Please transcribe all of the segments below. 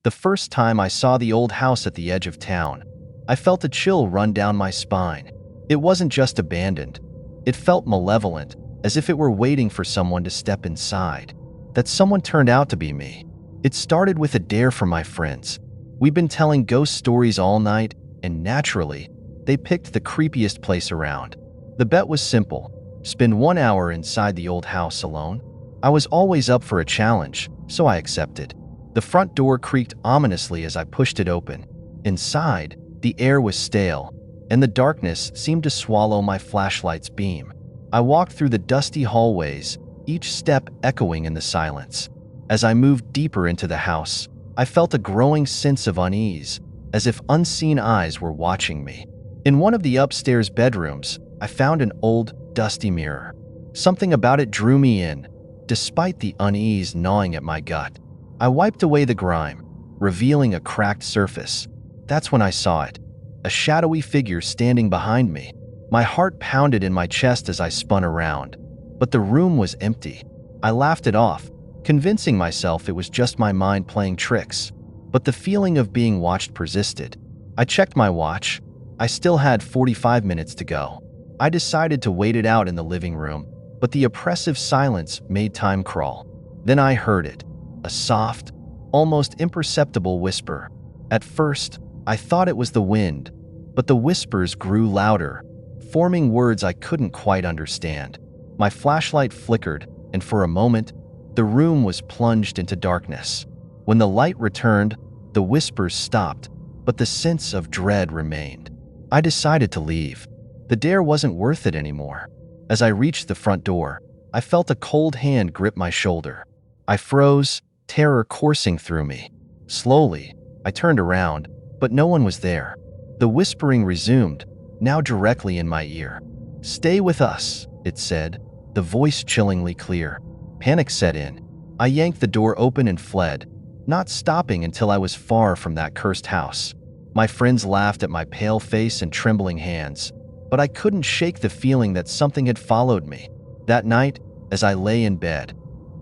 The first time I saw the old house at the edge of town, I felt a chill run down my spine. It wasn't just abandoned. It felt malevolent, as if it were waiting for someone to step inside. That someone turned out to be me. It started with a dare from my friends. We'd been telling ghost stories all night, and naturally, they picked the creepiest place around. The bet was simple: spend 1 hour inside the old house alone. I was always up for a challenge, so I accepted. The front door creaked ominously as I pushed it open. Inside, the air was stale, and the darkness seemed to swallow my flashlight's beam. I walked through the dusty hallways, each step echoing in the silence. As I moved deeper into the house, I felt a growing sense of unease, as if unseen eyes were watching me. In one of the upstairs bedrooms, I found an old, dusty mirror. Something about it drew me in, despite the unease gnawing at my gut. I wiped away the grime, revealing a cracked surface. That's when I saw it, a shadowy figure standing behind me. My heart pounded in my chest as I spun around, but the room was empty. I laughed it off, convincing myself it was just my mind playing tricks. But the feeling of being watched persisted. I checked my watch. I still had 45 minutes to go. I decided to wait it out in the living room, but the oppressive silence made time crawl. Then I heard it, a soft, almost imperceptible whisper. At first, I thought it was the wind, but the whispers grew louder, forming words I couldn't quite understand. My flashlight flickered, and for a moment, the room was plunged into darkness. When the light returned, the whispers stopped, but the sense of dread remained. I decided to leave. The dare wasn't worth it anymore. As I reached the front door, I felt a cold hand grip my shoulder. I froze, terror coursing through me. Slowly, I turned around, but no one was there. The whispering resumed, now directly in my ear. "Stay with us," it said, the voice chillingly clear. Panic set in. I yanked the door open and fled, not stopping until I was far from that cursed house. My friends laughed at my pale face and trembling hands, but I couldn't shake the feeling that something had followed me. That night, as I lay in bed,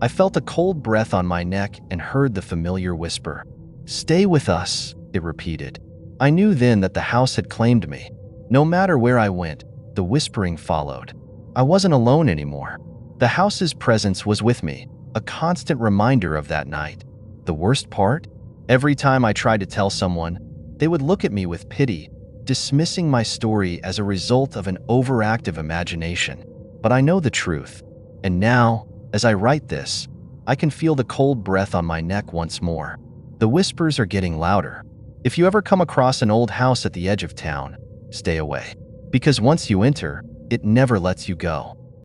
I felt a cold breath on my neck and heard the familiar whisper. "Stay with us," it repeated. I knew then that the house had claimed me. No matter where I went, the whispering followed. I wasn't alone anymore. The house's presence was with me, a constant reminder of that night. The worst part? Every time I tried to tell someone, they would look at me with pity, dismissing my story as a result of an overactive imagination. But I know the truth, and now, as I write this, I can feel the cold breath on my neck once more. The whispers are getting louder. If you ever come across an old house at the edge of town, stay away. Because once you enter, it never lets you go.